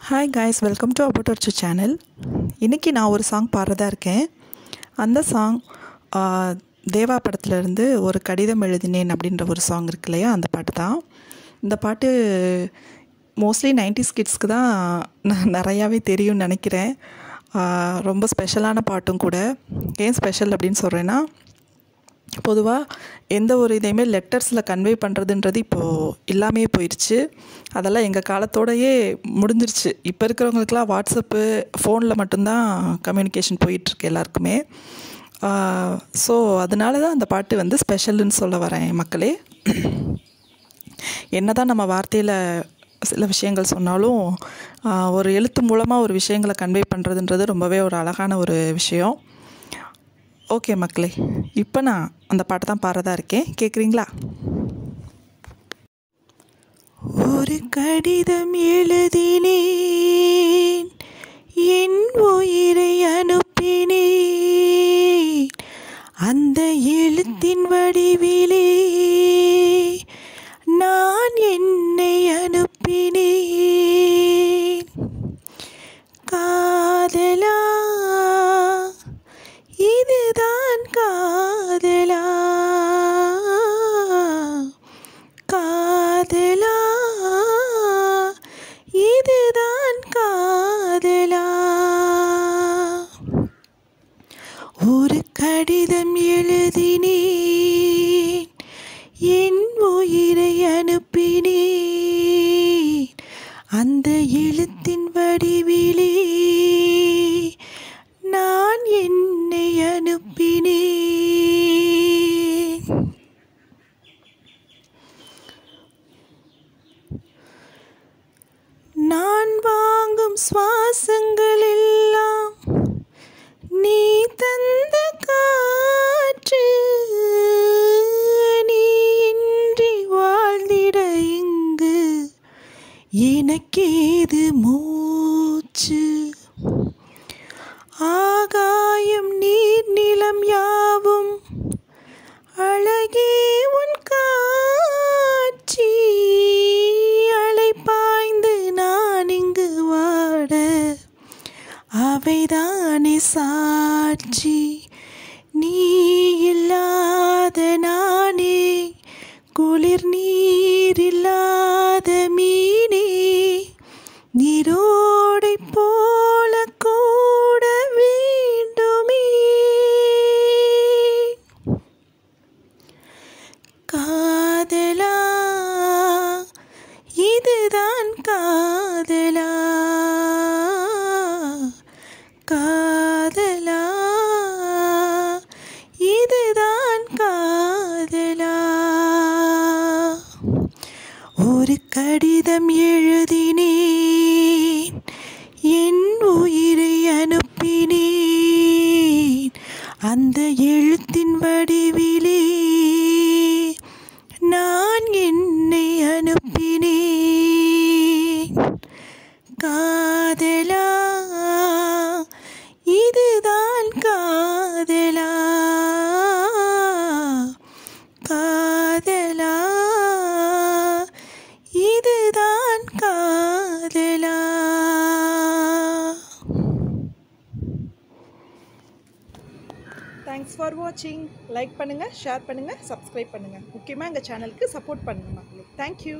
Hi guys, welcome to about our channel. இன்றைக்கி நான் ஒரு சாங் பாடுறதா இருக்கேன். அந்த சாங் தேவா படத்துலேருந்து ஒரு கடிதம் எழுதினேன் அப்படின்ற ஒரு சாங் இருக்கு இல்லையா, அந்த பாட்டு தான். இந்த பாட்டு மோஸ்ட்லி 90s கிட்ஸ்க்கு தான் நிறையாவே தெரியும்னு நினைக்கிறேன். ரொம்ப ஸ்பெஷலான பாட்டும் கூட. ஏன் ஸ்பெஷல் அப்படின்னு சொல்கிறேன்னா, பொதுவாக எந்த ஒரு இதையுமே லெட்டர்ஸில் கன்வே பண்ணுறதுன்றது இப்போது எல்லாமே போயிடுச்சு. அதெல்லாம் எங்கள் காலத்தோடையே முடிஞ்சிருச்சு. இப்போ இருக்கிறவங்களுக்கெல்லாம் வாட்ஸ்அப்பு, ஃபோனில் மட்டும்தான் கம்யூனிகேஷன் போயிட்டுருக்கு எல்லாருக்குமே. ஸோ அதனால தான் அந்த பாட்டு வந்து ஸ்பெஷல்னு சொல்ல வரேன் மக்களே. என்ன தான் நம்ம வார்த்தையில் சில விஷயங்கள் சொன்னாலும் ஒரு எழுத்து மூலமாக ஒரு விஷயங்களை கன்வே பண்ணுறதுன்றது ரொம்பவே ஒரு அழகான ஒரு விஷயம். ஓகே மக்களே, இப்போ நான் அந்த பாட்டு தான் பாடுறதா இருக்கேன். கேட்குறீங்களா? ஒரு கடிதம் எழுதினேன், என் உயிரை அனுப்பினேன், அந்த எழுத்தின் வடிவிலே நான் என்னை அனுப்பினேன். காதலா, இதுதான் காதலா, காதலா, இதுதான் காதலா. ஒரு கடிதம் எழுதினேன், என் உயிரை அனுப்பினேன், அந்த எழுத்தின் வடிவிலே நான் என்னை அனுப்பினேன். நான் வாங்கும் சுவாசங்கள் எல்லாம் நீ தந்த காற்று, நீ இன்றி வாழ்ந்திட இங்கு எனக்கேது மூச்சு. ஆகாயம் நீர் நிலம் யாவும் அழகே உன் காட்சி. அலை பாய்ந்து நான் இங்கு வாட அவைதானே சாட்சி. நீ இல்லாத நானே குளிர், நீர் இல்லாத மீனே நீரோடை போல கூட வேண்டுமே. காதலா, இதுதான் காதலா, காதலா, இதுதான் காதலா. ஒரு கடிதம் எழுதினேன், என் உயிரை அனுப்பினேன், அந்த எழுத்தின் வடிவிலே நான் என்னை அனுப்பினேன். காதலா, இதுதான் காதலா, காதலா, இதுதான் காதலா. தேங்க்ஸ் ஃபார் வாட்சிங். லைக் பண்ணுங்கள், ஷேர் பண்ணுங்கள், சப்ஸ்கிரைப் பண்ணுங்கள். முக்கியமாக எங்கள் சேனலுக்கு சப்போர்ட் பண்ணுங்கள் மக்களே. தேங்க்யூ.